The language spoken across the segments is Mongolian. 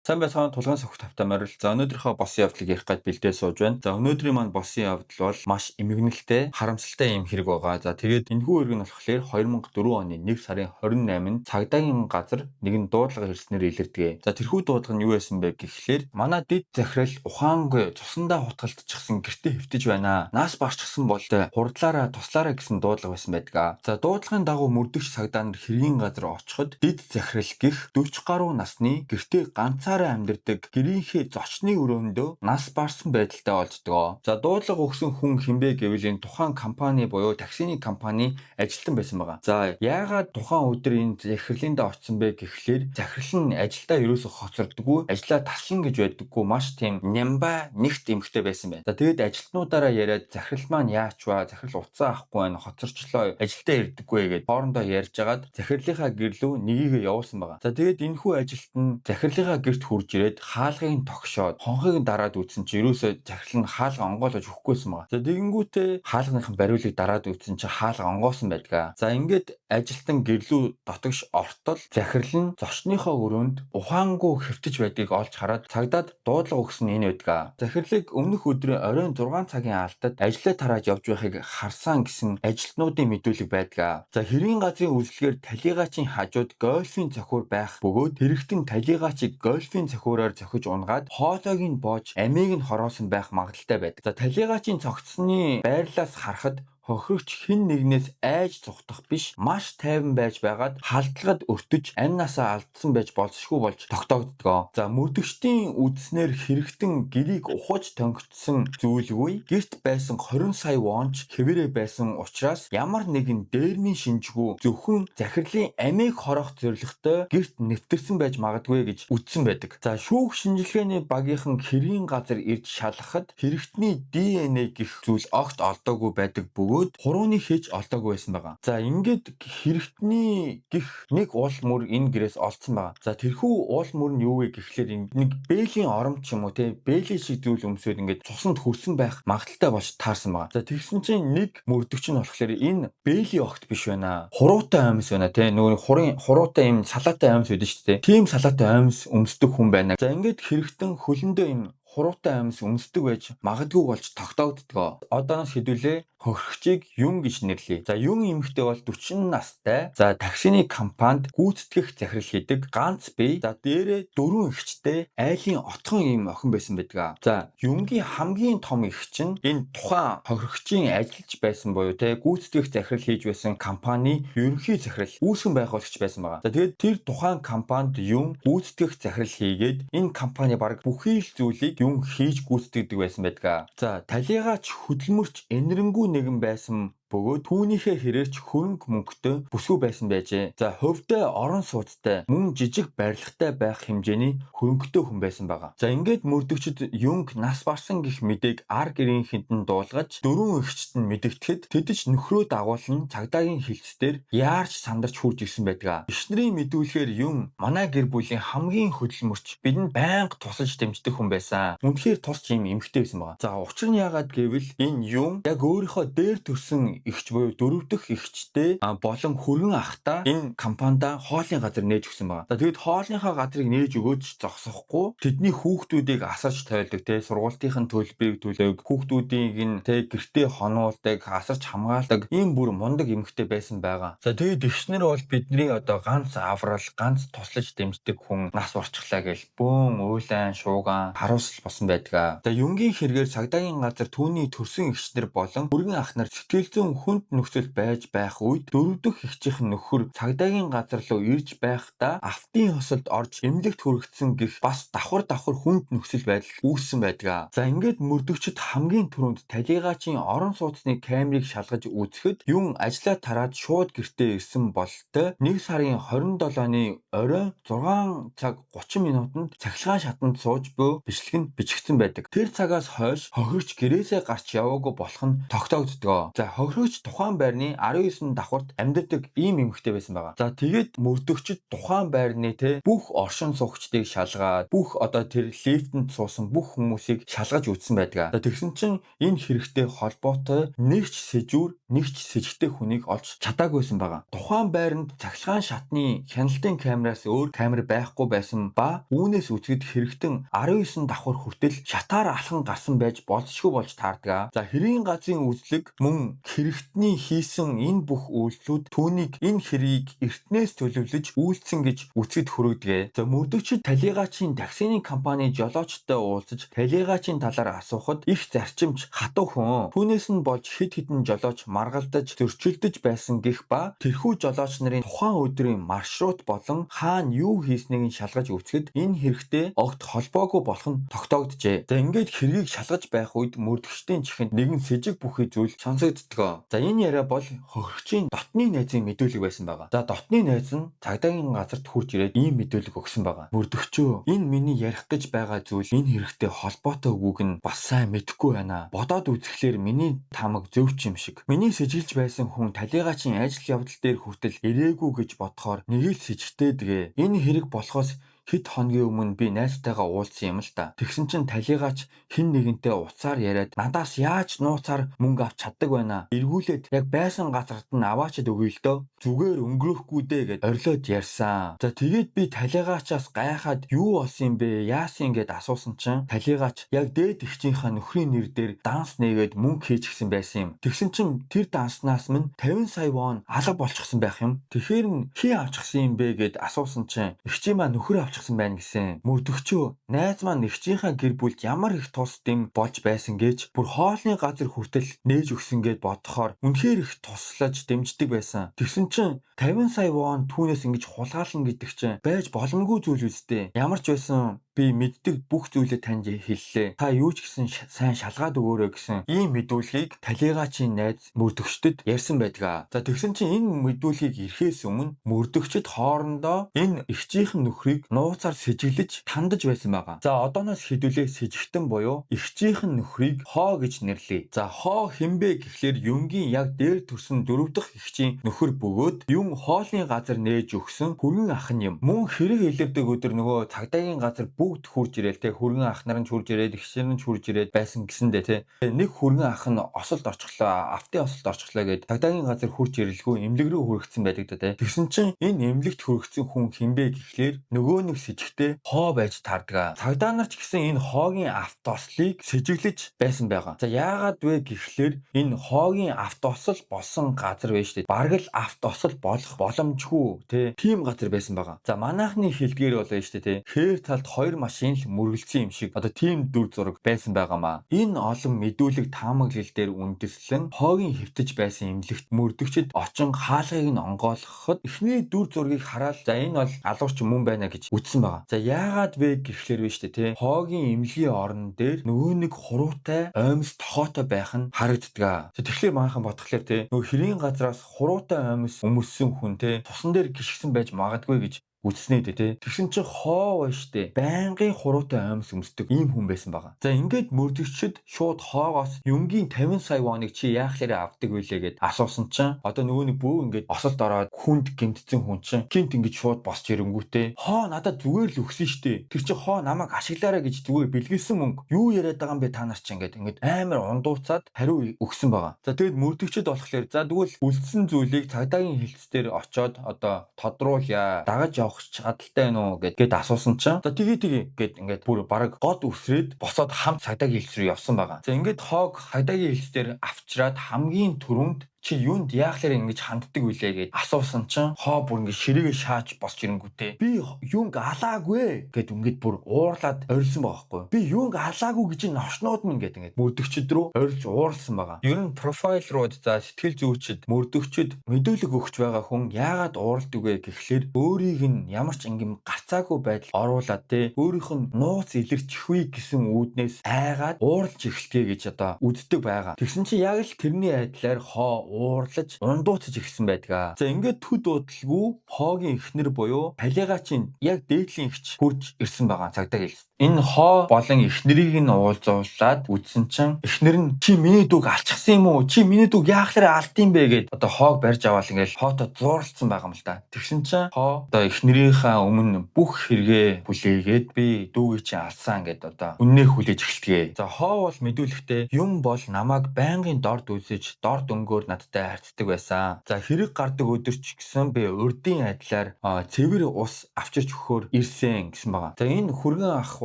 Сайн байцгаана тулгаан сохт тавтамаар л. За өнөөдрийнхөө босын явдлыг ярих гээд бэлдээ сууж байна. За өнөөдрийн маань босын явдал бол маш эмгэнэлтэй, харамсалтай юм хэрэг байгаа. За тэгээд энэхүү хэрэг нь болохоор 2004 оны 1 сарын 28-нд цагдаагийн газар нэгэн дуудлага ирснээр илэрдэг. За тэрхүү дуудлага нь юу байсан бэ гэхлээр манай дид захирал ухаангүй цусандаа хутгалтчихсан гэртээ хэвтэж байна. Наас барчсан бол хурдлаараа туслаараа гэсэн дуудлага байсан байдаг. За дуудлагын дагуу мөрдөгч цагдаа нар хэргийн газар очиход дид захирал гих 40 гаруй насны гэртээ ганцаараа амьдардаг гэрийнхээ зочны өрөөндөө нас барсан байдалтай олддог. За дуудлага өгсөн хүн хинбэ гэвэл энэ тухайн компани буюу таксины компани ажилтан байсан байгаа. За яагаад тухайн өдөр энэ захирлындаа очсон бэ гэхлээр захирал нь ажилдаа ерөөсө хоцордоггүй, ажлаа таслан гэж байдаггүй маш тийм нямба нэгт эмхтэй байсан байна. За тэгээд ажилтнуудаараа яриад захирал маань яач вэ? Захирал уцаа авахгүй байна, хоцорчлоо, ажилдаа ирдэггүй гэгээд хоорондоо ярьж агаад захирлынхаа гэрлүү нёгийг явуулсан байгаа. За тэгээд энэхүү ажилтан захирлынхаа гэрт хурж ирээд хаалгыг тогшоод хонхыг дараад үзсэн чи ерөөсөө захирал нь хаалга онгоолгож өгөхгүйсэн байгаа. За тэгэнгүүтээ хаалганыхан бариулыг дараад үзсэн чи хаалга онгоосон байдаг. За ингээд ажилтан гэрлүү дотогш ортол захирал нь зочныхоо өрөөнд ухаангүй хэвтэж байдгийг олж хараад цагдаад дуудлага өгсөн энэ байдаг. Захирлыг өмнөх өдрийн оройн 6 цагийн алдад ажлаа тарааж явж байхыг харсан гэсэн ажилтнуудын мэдүүлэг байдаг. За хэргийн газрын үйлчлэгээр талигаачийн хажууд гольфийн цохиур байх бөгөөд хэрэгтэн талигаачийг гольфийн цохиураар зохиж унгаад хоолойг нь боож амийг нь хороосон байх магадaltaй байдаг. За талигаачийн цогцсны байрлалаас харахад хохирогч хэн нэгнээс айж цухтах биш маш тайван байж байгаад халдлагад өртөж амнасаа алдсан байж болзошгүй болж тогтоогддог. За мөрдөгчдийн үдснээр хэрэгтэн гэрийг ухаж тонгицсон зүйлгүй гэрт байсан 20 сая вонч хэвээрээ байсан учраас ямар нэгэн дээрмийн шинжгүй зөвхөн захирлын амийг хорох зорилготой гэрт нэвтэрсэн байж магадгүй гэж үздсэн байдаг. За шүүх шинжилгээний багийнхан хэргийн газар ирж шалгахад хэрэгтний ДНХ гэх зүйл огт олдоогүй байдаг бөгөөд хурууны хийж олдоогүй байсан байгаа. За ингээд хэрэгтний гих нэг уул мөр энэ гэрээс олдсон байгаа. За тэрхүү уул мөр нь юу вэ гэхлээр нэг бээлийн оромт ч юм уу те бээлийн шиг зүйл өмсөд ингээд цусанд хүрсэн байх магадaltaй болж таарсан байгаа. За тэгсэн чинь нэг мөрдөгч нь болохоор энэ бээлийн огт биш байна. Хуруутай амьс байна те нөгөө хуруутай юм салаатай амьс байдаг шүү дээ. Тийм салаатай амьс өмсдөг хүн байна. За ингээд хэрэгтэн хөлөндөө юм хуруутай амьс өмсдөг байж магадгүй болж тогтоогддог. Одооноос хэдүүлээ хохирогчийг Юн гэж нэрлэе. За Юн эмэгтэй бол 40 настай. За таксины компанид гүйцэтгэх захирал хийдэг ганц бие. За дээрээ 4 эгчтэй айлын отхон юм охин байсан байдаг. За Юнгийн хамгийн том эгч нь энэ тухайн хохирогчийн ажиллаж байсан буюу те гүйцэтгэх захирал хийж байсан компани ерөнхий захирал үүсгэн байгуулагч байсан байгаа. За тэгээд тэр тухайн компанид Юн гүйцэтгэх захирал хийгээд энэ компани баг бүхий л зүйлийг Юн хийж гүйцэтгэдэг байсан байдаг. За талигаач хөдөлмөрч энэрэнгүй нэгэн байсан бөгөөд түүнийхээ хэрээрч хөрөнгө мөнгөтэй бүсгүй байсан байжээ. За хувьдаа орон сууцтай мөн жижиг барилгатай байх хэмжээний хөрөнгөтэй хүн байсан байгаа. За ингээд мөрдөгчд Юнг нас барсан гэх мэдээг ар гэрийнхэнд нь дуулгаж дөрвөн эгчт нь мэдэгдэхэд тэдэж нөхрөө дагуулan цагдаагийн хилцээр яарч сандарч хурж ирсэн байдаг. Эхнэрийн мэдүүлгээр Юн манай гэр бүлийн хамгийн хөдөлмөрч бидэнд байнга тусалж дэмждэг хүн байсан. Үнэхээр тусч юм эмхтэй байсан байгаа. За учир нь яагаад гэвэл энэ Юн яг өөрийнхөө дээр төрсэн эгч буюу дөрөв дэх эгчтэй болон хөргөн ахта энэ компанида хоолны газар нээж өгсөн байгаа. За тэгэд хоолныхаа газрыг нээж өгөөд зогсохгүй тэдний хүүхдүүдийг асарч тойлдог те сургуулийнхын төлбөрийг төлөөг хүүхдүүдийг нь те гэртээ хонуулдаг асарч хамгаалдаг ийм бүр мундаг эмэгтэй байсан байгаа. За тэгэд эгчнэр бол бидний одоо ганц аврал ганц туслаж дэмждэг хүн нас орчихлаа гэж бөөн уйлан шууган харуусл болсон байдаг. За Юнгийн хэрэгээр цагдаагийн газар түүний төрсөн эгчнэр болон хөргөн ах нар сэтгэл зүйн хүнд нөхцөл байж байх үед дөрөв дэх эгчийнхэн нөхөр цагдаагийн газар руу ирж байхдаа автын хосолд орж эмнэлэгт хүрэгдсэн гэх бас давхар хүнд нөхцөл байдал үүссэн байдаг. За ингээд мөрдөгчд хамгийн түрүүнд талигаачийн орон сууцны камерыг шалгаж үзэхэд Юн ажлаа тараад шууд гэртээ ирсэн бололтой 1 сарын 27-ны оройн 6 цаг 30 минутанд цахилгаан шатанд сууж буй бичлэг нь бичигдсэн байдаг. Тэр цагаас хойш хохирогч гэрээсээ гарч яваагүй болох нь тогтоогддог. За Мөрдөгч тухайн байрны 19 давхурт амьдардаг ийм эмэгтэй байсан байгаа. За тэгээд мөрдөгчд тухайн байрны бүх оршин суугчдыг шалгаад бүх одоо тэр лифтэнд суусан бүх хүмүүсийг шалгаж үзсэн байдаг. За тэгсэн чинь энэ хэрэгтэй холбоотой нэг ч сэжүүр, нэг ч сэжигтэй хүнийг олж чадаагүйсэн байгаа. Тухайн байранд цахилгаан шатны хяналтын камераас өөр камер байхгүй байсан ба үүнээс үзэхэд хэрэгтэн 19 давхар хүртэл шатаар алхан гарсан байж болзошгүй болж таардаг. За хэргийн газрын үзлэг мөн хэрэгтний хийсэн энэ бүх үйлслүүд түүнийг энэ хэргийг эртнээс төлөвлөж үйлдсэн гэж үцгэд хүргэдэг. За мөрдөгчд талигаачийн таксины компани жолоочтой уулзаж талигаачийн талаар асуухад их зарчимч хатуу хүн. Түүнээс нь болж хэд хэдэн жолооч маргалдаж зөрчилдөж байсан гэх ба тэрхүү жолооч нарын тухайн өдрийн маршрут болон хаана юу хийснийг нь шалгаж үзэхэд энэ хэрэгтэй огт холбоогүй болох нь тогтоогджээ. За ингээд хэргийг шалгаж байх үед мөрдөгчдийн чихэнд нэгэн сэжиг бүхий зүйл сонсогддог. За энэ яриа бол хохирогчийн дотны найзын мэдүүлэг байсан байгаа. За дотны найз нь цагдаагийн газарт хурж ирээд ийм мэдүүлэг өгсөн байгаа. Мөрдөгчөө, энэ миний ярих гэж байгаа зүйл энэ хэрэгтэй холбоотой үгүйг нь бас сайн мэдэхгүй байна. Бодоод үзэхлээр миний тамаг зөвч юм шиг. Миний сэжилж байсан хүн талигаачийн ажил явдал дээр хүртэл ирээгүй гэж бодохоор нэг л сэжигтэйдгээ. Энэ хэрэг болохоос хэд хоногийн өмнө би найзтайгаа уулзсан юм л да. Тэгсэн чинь талигач хэн нэгэнтэй уцаар яриад надаас яаж нууцаар мөнгө авч чаддаг байна. Эргүүлээд яг байсан газарт нь аваачаад өгье л дөө. Зүгээр өнгөрөхгүй дээ гэд орилоод ярьсан. За тэгээд би талигаачаас гайхаад юу болсон юм бэ? Яасан гэд асуусан чинь талигач яг дээд эгчийнхаа нөхрийн нэр дээр данс нээгээд мөнгө хийж гисэн байсан юм. Тэгсэн чинь тэр данснаас минь 50 сая вон алга болчихсон байх юм. Тэгэхээр нь хий авчихсан юм бэ гэд асуусан чинь эгчийн маа нөхөр авчихсан байна гэсэн. Мөрдөгчөө, найз маань эгчийнхаа гэр бүлд ямар их тус дэм болж байсан гэж бүр хоолны газар хүртэл нээж өгсөн гэд бодохоор үнэхээр их туслаж дэмждэг байсан. Тэгсэн чинь 50 сая вон түүнээс ингэж хулгайлна гэдэг чинь байж боломгүй зүйл үстэй. Ямар ч байсан би мэддэг бүх зүйлээ танд хэллээ. Та юу ч гэсэн сайн шалгаад өгөөрэй гэсэн ийм мэдүүлгийг талигаачийн найз мөрдөгчдөд ярьсан байдаг. За тэгсэн чинь энэ мэдүүлгийг ирэхээс өмнө мөрдөгчд хоорондоо энэ эгчийнхэн нөхрийг нууцаар сэжиглэж тандаж байсан байгаа. За одооноос хэдүүлээ сэжигтэн буюу эгчийнхэн нөхрийг Хоо гэж нэрлэе. За Хоо хинбэ гэхлээр Юнгийн яг дээр төрсэн 4 дахь эгчийн нөхөр бөгөөд Юн хоолны газар нээж өгсөн хүргэн ах нь юм. Мөн хэрэг илэрдэг өдөр нөгөө цагдаагийн газар бүгд хурж ирээл те, хүргэн ах нар нь хурж ирээд эгчнэр нь хурж ирээд байсан гэсэндээ те, нэг хүргэн ах нь осолд орчихлоо, автын осолд орчихлоо гэд цагдаагийн газар хурж ирэлгүй эмнэлэг рүү хүргэсэн байдаг да те. Тэгсэн чинь энэ эмнэлэгт хүргэсэн хүн хинбэ гэхлээр нөгөө нэг сэжигтэй Хоо байж таардаг. Цагдаа нар ч гэсэн энэ Хоогийн автоослыг сэжиглэж байсан байгаа. За яагаад вэ гэхлээр энэ Хоогийн автоосол болсон газар байж тээ. Бараг л автоосол болох боломжгүй те. Тийм газар байсан байгаа. За манайхны хэлдгээр болоо штэ те. Хээр талд 2 машин л мөргөлдсөн юм шиг одоо тийм дүр зураг байсан байгаамаа. Энэ олон мэдүүлэг таамаглал дээр үндэслэн Хоогийн хэвтэж байсан эмнэлэгт мөрдөгчд очин хаалгыг нь онгойлгоход эхний дүр зургийг хараад за энэ бол алуурч мөн байна гэж үзсэн байгаа. За яагаад вэ гэхлээр вэ штэ те. Хоогийн эмнэлгийн орон дээр нөгөө нэг хуруутай оймс тохоотой байх нь харагддаг. Тэгэхээр манайхан бодглохлоор те нөгөө хэрийн газраас хуруутай оймс өмссөн хүн те тусан дээр гიშгсэн байж магадгүй гэж үтснээ дээ. Тэгсэн чинь Хоо байж штэ. Байнгын хуруутай оймс өмсдөг ийм хүн байсан байгаа. За ингээд мөрдөгчд шууд Хоогоос Юнгийн 50 сая воныг чи яахлаараа авдаг вүлээ гэд асуусан чинь одоо нөгөө нэг бөө ингээд осолд ороод хүнд гэмтсэн хүн чинь гинт ингээд шууд босч ирэнгүүтээ Хоо надад зүгээр л өгсөн штэ. Тэр чинь Хоо намайг ашиглаарай гэж зүгээр бэлгэлсэн мөнгө юу яриад байгаа юм бэ та нар ч ингээд амар ундууцаад хариу өгсөн байгаа. За тэгээд мөрдөгчд болохоор за тэгвэл үлдсэн зүйлийг цагдаагийн хэлцээр очоод одоо тодруулъя. Дагаж явах чадaltaй нуу гэд асуусан чинь за тэгээ гэд ингээд бүр бараг год үсрээд босоод хамт цагдаагийн хэлц рүү явсан байгаа. За ингээд Хоог цагдаагийн хэлцээр авчраад хамгийн түрүүнд чи юунд яахлаар ингэж ханддаг вүлээ гэд асуусан чинь Хоо бүр ингэ ширээгээ шааж босч ирэнгүүтээ би юунг алаагүй гэд ингээд бүр уурлаад орилсон байгаа байхгүй. Би юунг алаагүй гэж новшнууд минь гэд ингээд мөрдөгчд рүү орилж уурлсан байгаа. Ер нь профайл руу за сэтгэл зүйчд мөрдөгчд мэдүүлэг өгч байгаа хүн яагаад уурладаг вэ гэхлээр өөрийг нь ямар ч ингэм гарцаагүй байдал оруулаад те өөрийнх нь нууц илэрчихвээ гэсэн үүднээс айгаад уурлж эхэлтгээ гэж одоо үздэг байгаа. Тэгсэн чинь яг л тэрний айдлаар Хоо уурлаж ундууцж ирсэн байдаг. За ингээд төд удалгүй Хоогийн эхнэр буюу талигаачийн яг дээдлийн эгч хурж ирсэн байгаа цагдаагийн хэлс. Энэ хоо болон эхнэрийг нь уулзуулаад үзсэн чинь эхнэр нь чи миний дүүг алчихсан юм уу? Чи миний дүүг яахлаараа алдсан бэ гэд одоо хоог барьж аваад ингээл хоотоо зуурлцсан байгаа юм л да. Тэгсэн чинь хоо одоо эхнэрийнхээ өмнө бүх хэрэгээ хүлээгээд би дүүгийг чи алсан гэд одоо үннээ хүлээж эхэлтгээ. За хоо бол мэдүүлэхдээ юм бол намайг байнгын дорд үзэж дорд өнгөөр надтай харьцдаг байсан. За хэрэг гардаг өдөр ч гэсэн би урдын адилаар цэвэр ус авчирч өгөхөөр ирсэн гэсэн байгаа. За энэ хүргэн ах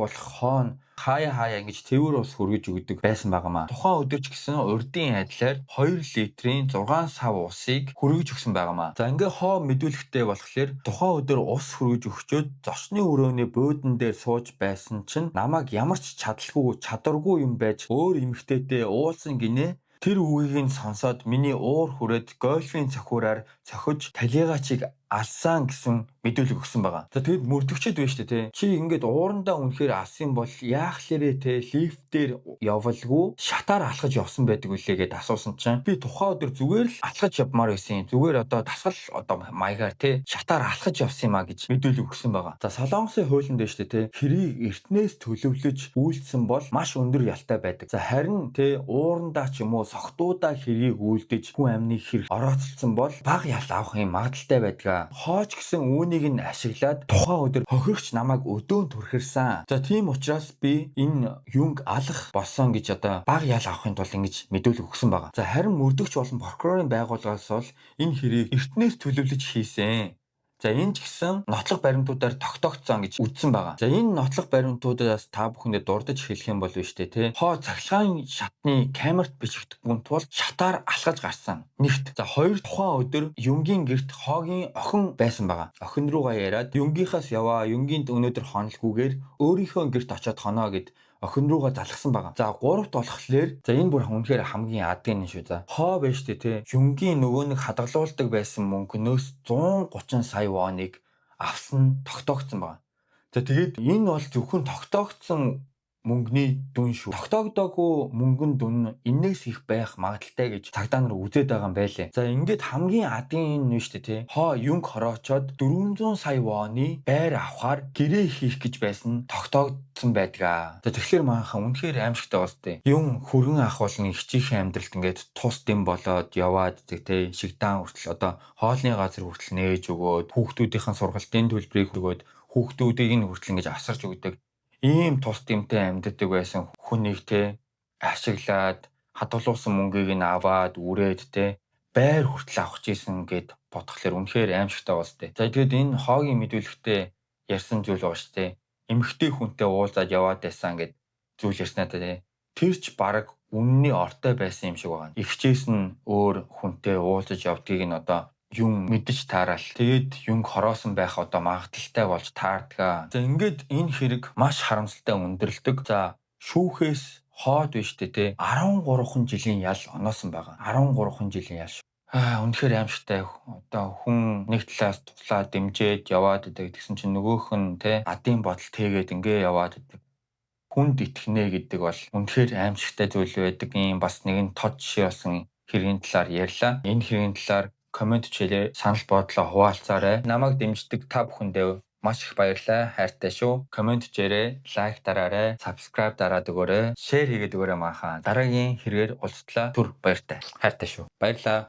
болох хоо нь хаяа ингэж цэвэр ус хүргэж өгдөг байсан байгаамаа. Тухайн өдөр ч гэсэн урдын адилаар 2 литрийн 6 сав усыг хүргэж өгсөн байгаамаа. За ингээ хоо мэдүүлэхтэй болохоор тухайн өдөр ус хүргэж өгчөөд зочны өрөөний буудан дээр сууж байсан чинь намайг ямар ч чадваргүй юм байж өөр эмэгтэйтэй уулзсан гинэ. Тэр үгийг нь сонсоод миний уур хүрээд гольфийн цохиураар цохиж талигаачийг алсан гэсэн мэдүүлэг өгсөн байгаа. За тэгэд мөрдөгчд байна шүү дээ, тий. Чи ингээд уурандаа үнэхээр алсан бол яах лээрээ те лифтээр явалгүй шатаар алхаж явсан байдаг үлээ гэд асуусан чинь би тухайн өдөр зүгээр л алхаж явмаар байсан. Зүгээр одоо дасгал одоо маягаар те шатаар алхаж явсан юмаа гэж мэдүүлэг өгсөн байгаа. За Солонгосын хуулинд байна шүү дээ, те. Хэрийг эртнээс төлөвлөж үйлдсэн бол маш өндөр ялтай байдаг. За харин те уурандаа ч юм уу согтуудаа хэрийг үйлдэж хүн амны хэрэг орооцолсон бол бага ял авах юм магадaltaй байдаг. Хооч гэсэн үүнийг нь ашиглаад тухайн өдөр хохирогч намайг өдөөн түрхэрсэн. За тийм учраас би энэ юнг алах болсон гэж одоо бага ял авахын тулд ингэж мэдүүлэг өгсөн байгаа. За харин мөрдөгч болон прокурорын байгууллагаас бол энэ хэрийг эртнээс төлөвлөж хийсэн. За энэ ч гэсэн нотлох баримтуудаар тогтоогдсон гэж үзсэн байгаа. За энэ нотлох баримтуудаас та бүхэндээ дурдж хэлэх юм бол биш үү те. Хоо цахилгаан шатны камерт бичигдэхгүй тул шатаар алхаж гарсан. Нэгт. За хоёр тухайн өдөр Юнгийн гэрт хоогийн охин байсан байгаа. Охин руугаа яриад Юнгийнхаас яваа, Юнгинд өнөөдөр хонолгүйгээр өөрийнхөө гэрт очиод хоноо гэд охин руугаа залгсан байгаа. За 3-т болохоор за энэ бүр үнэхээр хамгийн адын шүү. За хоо байж тээ Юнгийн нөгөө нэг хадгалуулдаг байсан мөнгнөөс 130 сая воныг авсан тогтоогдсон байгаа. За тэгээд энэ бол зөвхөн тогтоогдсон мөнгөний дүн шүү. Тогтоогдоогүй мөнгөн дүн энээс их байх магадaltaй гэж цагдаа нар үзээд байгаа юм байлээ. За ингээд хамгийн адын энэ нь шүү дээ, тий. Хоо Юнг хороочоод 400 сая воны байр авахаар гэрээ хийх гэж байсан тогтоогдсон байдгаа. За тэгэхээр манайхаа үнэхээр аимшигтай болтой. Юн хөргөн ах болон ихчийн амьдралд ингээд тус дэм болоод яваад тий шигдаан хүртэл одоо хоолны газар хүртэл нээж өгөөд хүүхдүүдийн сургалтын төлбөрийг өгөөд хүүхдүүдийг нь хүртэл ингэж асарч өгдөг. Ийм тус дэмтэй амьддаг байсан хүнийг те ашиглаад хадгалуулсан мөнгийг нь аваад үрээд те байр хүртэл авах гэсэн гэд бодхолоор үнэхээр аимшигтай болтой. За тэгээд энэ хоогийн мэдүүлэгтээ ярьсан зүйл байгаа шүү дээ. Эмэгтэй хүнтэй уулзаад яваад байсан гэд зүйл ярьснаа те. Тэр ч баг үнний ортой байсан юм шиг байгаа. Игчээс нь өөр хүнтэй уулзаж явдгийг нь одоо юм мэдэж таараал. Тэгээд юм хороосон байх одоо магадaltaй болж таардгаа. За ингээд энэ хэрэг маш харамсалтай өндөрлөдөг. За шүүхээс хоод биш те 13 жилийн ял оноосон байгаа. 13 жилийн ял. Үнэхээр аимшигтай. Одоо хүн нэг талаас туслаа дэмжиж яваад идэг гэсэн чинь нөгөөх нь те адын бодол тэгээд ингээ яваад идэг. Хүнд итгэнэ гэдэг бол үнэхээр аимшигтай зүйл байдаг. Ийм бас нэгэн тод жишээ болсон хэргийн талаар ярьлаа. Энэ хэргийн талаар комент хийлээ, санал бодлоо хуваалцаарай. Намайг дэмждэг та бүхэндээ маш их баярлалаа. Хайртай шүү. Комент хийрээ, лайк дараарай, subscribe дараад өгөөрэй, share хийгээд өгөөрэй маахан. Дараагийн хэрэгээр уулзтлаа. Түр баяртай. Хайртай шүү. Баярлалаа.